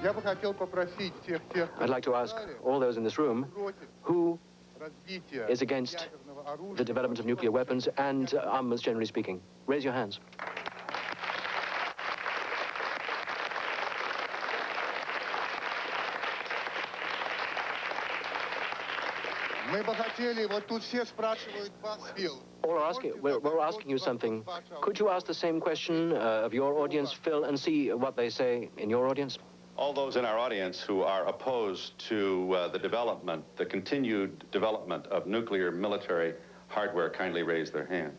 I'd like to ask all those in this room who is against the development of nuclear weapons and armaments, generally speaking. Raise your hands. We're asking you something. Could you ask the same question of your audience, Phil, and see what they say in your audience? All those in our audience who are opposed to the continued development of nuclear military hardware, kindly raise their hand.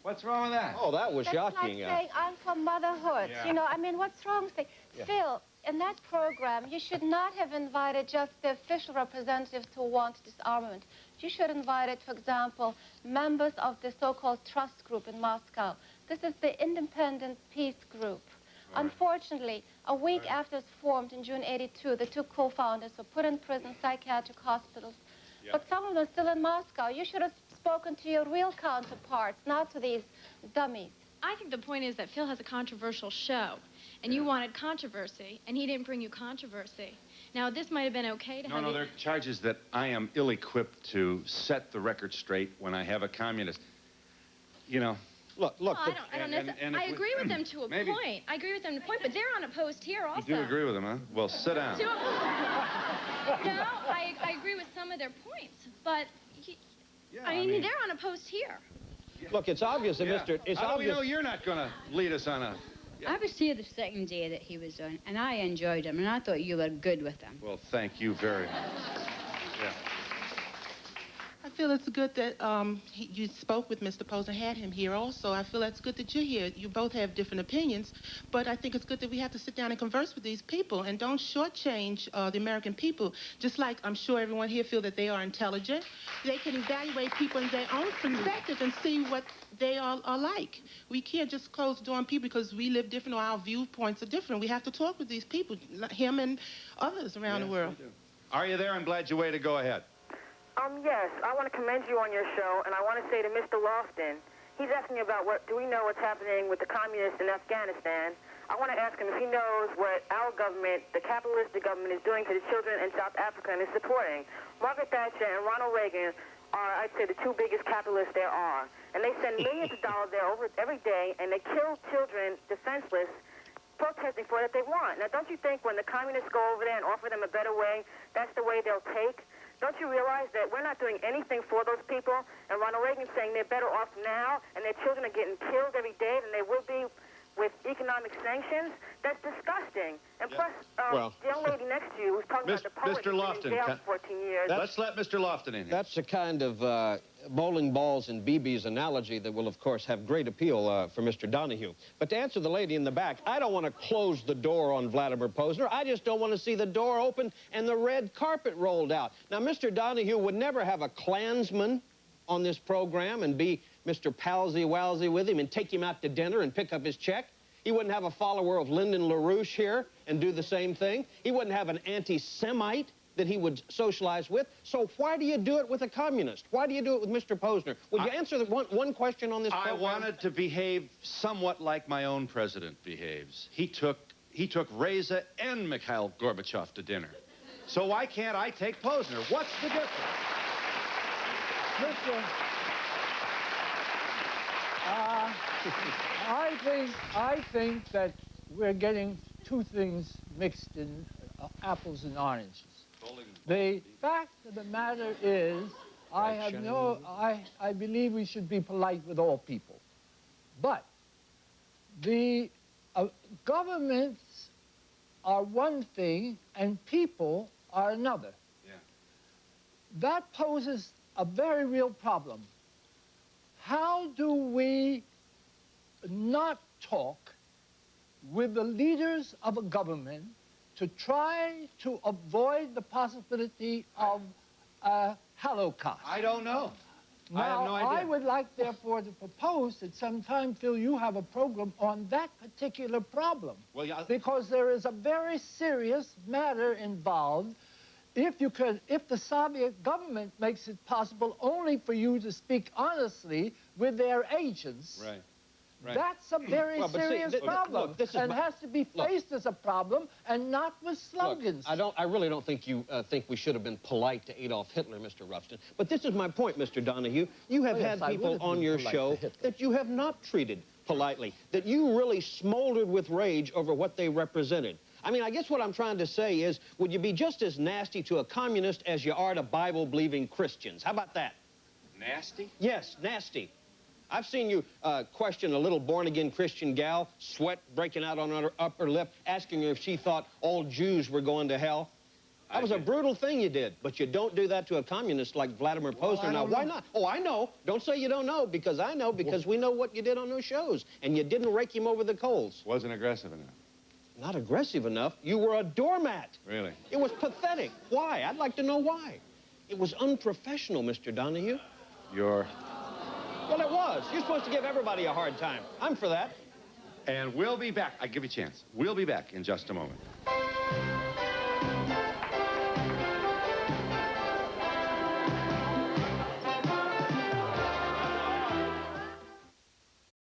What's wrong with that? Oh, that was shocking. That's like saying I'm for motherhood. Yeah. You know, I mean, what's wrong with saying, Phil, in that program, you should not have invited just the official representatives who want disarmament. You should invite, for example, members of the so-called trust group in Moscow. This is the independent peace group. Right. Unfortunately, a week after it's formed in June '82, the two co-founders were put in prison, psychiatric hospitals. Yep. But some of them are still in Moscow. You should have spoken to your real counterparts, not to these dummies. I think the point is that Phil has a controversial show, and you wanted controversy, and he didn't bring you controversy. Now, this might have been okay to have... No, there are charges that I am ill-equipped to set the record straight when I have a communist. You know... Look, well, I agree with them to a point. I agree with them to a point, but they're unopposed here also. You do agree with them, huh? Well, sit down. No, I agree with some of their points, but... I mean, they're unopposed here. Look, it's obvious that How do we know you're not going to lead us on a... I was here the second day that he was on, and I enjoyed him, and I thought you were good with him. Well, thank you very much. Yeah. I feel it's good that you spoke with Mr. Posner, had him here also. I feel it's good that you're here. You both have different opinions, but I think it's good that we have to sit down and converse with these people and don't shortchange the American people. Just like I'm sure everyone here feel that they are intelligent, they can evaluate people in their own perspective and see what they are like. We can't just close the door on people because we live different or our viewpoints are different. We have to talk with these people, him and others around the world. Are you there? I'm glad you waited. Go ahead. Yes, I want to commend you on your show, and I want to say to Mr. Loftin, he's asking about do we know what's happening with the communists in Afghanistan. I want to ask him if he knows what our government, the capitalistic government, is doing to the children in South Africa and is supporting. Margaret Thatcher and Ronald Reagan are, I'd say, the two biggest capitalists there are. And they send millions of dollars there every day, and they kill children defenseless, protesting for what they want. Now, don't you think when the communists go over there and offer them a better way, that's the way they'll take? Don't you realize that we're not doing anything for those people? And Ronald Reagan's saying they're better off now, and their children are getting killed every day than they will be with economic sanctions? That's disgusting. And plus, the young lady next to you was talking about the poet Mr. Loftin, in jail for 14 years. Let's let Mr. Loftin in here. That's the kind of bowling balls and BBs analogy that will, of course, have great appeal for Mr. Donahue. But to answer the lady in the back, I don't want to close the door on Vladimir Posner. I just don't want to see the door open and the red carpet rolled out. Now, Mr. Donahue would never have a Klansman on this program and be Mr. Palsy-Walsy with him and take him out to dinner and pick up his check. He wouldn't have a follower of Lyndon LaRouche here and do the same thing. He wouldn't have an anti-Semite that he would socialize with. So why do you do it with a communist? Why do you do it with Mr. Posner? Would you answer one question on this program? I wanted to behave somewhat like my own president behaves. He took Reza and Mikhail Gorbachev to dinner. So why can't I take Posner? What's the difference? I think that we're getting two things mixed in apples and oranges. The fact of the matter is, I believe we should be polite with all people. But the governments are one thing and people are another. Yeah. That poses a very real problem. How do we not talk with the leaders of a government to try to avoid the possibility of a Holocaust? I don't know. Now, I have no idea. I would like, therefore, to propose that sometime, Phil, you have a program on that particular problem. Well, yeah. Because there is a very serious matter involved. If the Soviet government makes it possible only for you to speak honestly with their agents, right, Right. That's a very Well, but see, serious problem, look, this is and my- has to be faced as a problem and not with slogans. Look, I really don't think you think we should have been polite to Adolf Hitler, Mr. Rustin. But this is my point, Mr. Donahue. You have Oh, yes, had I would people have on been your polite show to Hitler. that you have not treated politely, that you really smoldered with rage over what they represented. I mean, I guess what I'm trying to say is, would you be just as nasty to a communist as you are to Bible-believing Christians? How about that? Nasty? Yes, nasty. I've seen you question a little born-again Christian gal, sweat breaking out on her upper lip, asking her if she thought all Jews were going to hell. That was a brutal thing you did, but you don't do that to a communist like Vladimir Posner. Now, why not? Oh, I know. Don't say you don't know, because I know, because we know what you did on those shows, and you didn't rake him over the coals. Wasn't aggressive enough. Not aggressive enough. You were a doormat. Really? It was pathetic. Why? I'd like to know why. It was unprofessional, Mr. Donahue. You're... Well, it was. You're supposed to give everybody a hard time. I'm for that. And we'll be back. I give you a chance. We'll be back in just a moment.